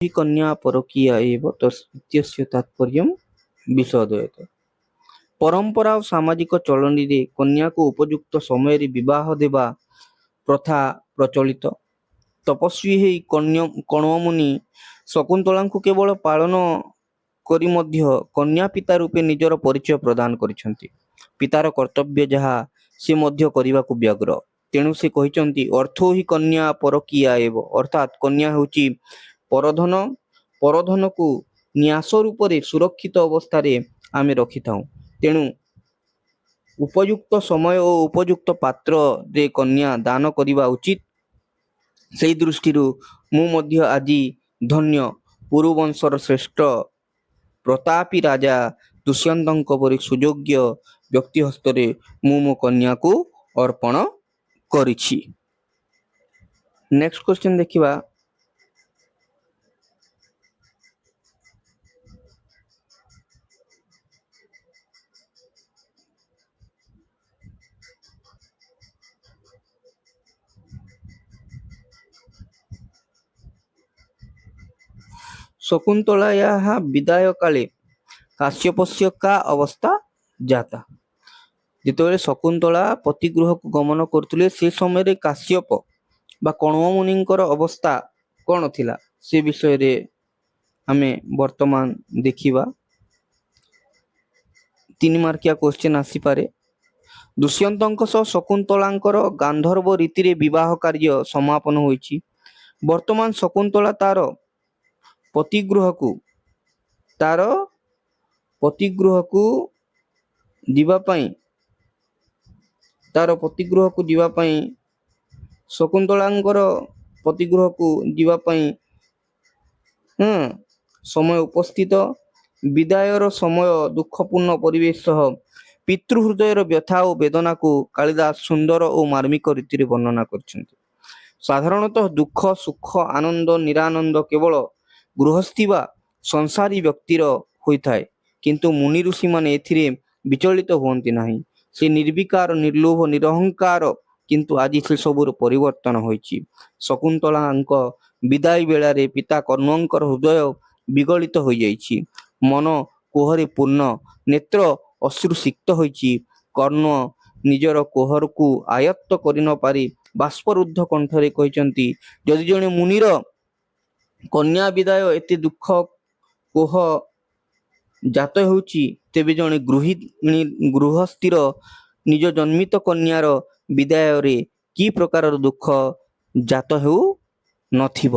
हि कन्या परकीया एव इत्यस्य तात्पर्यं विशदयतु। परंपरा और सामाजिक चलनी रे कन्या को उपयुक्त समय रे विवाह देवा प्रथा प्रचलित। तपस्वी हे कण्वमुनि शकुंतला को केवल पालन करी मध्य कन्या पिता रूपे निजर परिचय प्रदान करिसेंति। पितार कर्तव्य जहा से मध्य करिबा को व्यग्र। तेणु से कहिसेंति अर्थो हि कन्या परकीया एव, अर्थात कन्या होची परधन। परधन को न्यास रूप रे सुरक्षित अवस्था रे आमे रखिथाउ। तेणु उपयुक्त समय और उपयुक्त पात्र रे कन्या दान करिबा उचित। सेई दृष्टि मु मध्य आजि धन्य पुरुवंशर श्रेष्ठ प्रतापी राजा दुष्यंतଙ୍କ परि सुयोग्य व्यक्ति हस्तरे मु मो कन्या को अर्पण करिछि। नेक्स्ट क्वेश्चन देखिबा। शकुंतलायाः विदाय काले काश्यपस्य का अवस्था जाता। जितेबाला शकुंतला पतिगृह को गमन करथिले से समय रे काश्यप बा कण्वमुनिଙ୍କର अवस्था कौन थिला से विषय रे हमें वर्तमान देखिबा। 3 मार्किया क्वेश्चन आसी पारे। दुष्यंतଙ୍କ सह शकुंतलाଙ୍କର गांधर्व रीति रे विवाह कार्य समापन होईछि। वर्तमान शकुंतला तार पतिगृह को जीवा पाई शकुंतलांकर पतिगृह को जीवा पाई समय उपस्थित। विदायर समय दुखपूर्ण परिवेश सह पितृहृदयर व्यथा और वेदना को कालिदास सुंदर और मार्मिक रीति रे वर्णना करछन्ति। साधारणतः दुख सुख आनंद निरानंद केवल गृहस्थी बा संसारी व्यक्तिर होइथाए, किंतु मुनि ऋषि माने एथिरे विचलित हुअन्ति नाही। से निर्विकार निर्लोभ निरहंकार, किंतु आज से सबुर परिवर्तन होइछि। शकुंतलांक विदाय बेला रे पिता कर्णंकर हृदय विगलित हो जाइछि। मन कोहरे पूर्ण, नेत्र अश्रु सिक्त होइछि। कर्ण निजर कोहर को आयत्त करि न पारि बाष्परुद्ध कंठरे कहिचंती, यदि जणे मुनिर कन्या विदाय एते दुख कोह जात होउछि, तेबे जणे गृहस्थीर निज जन्मित कन्यार विदाय रे की प्रकार दुख जात हेउ नथिब।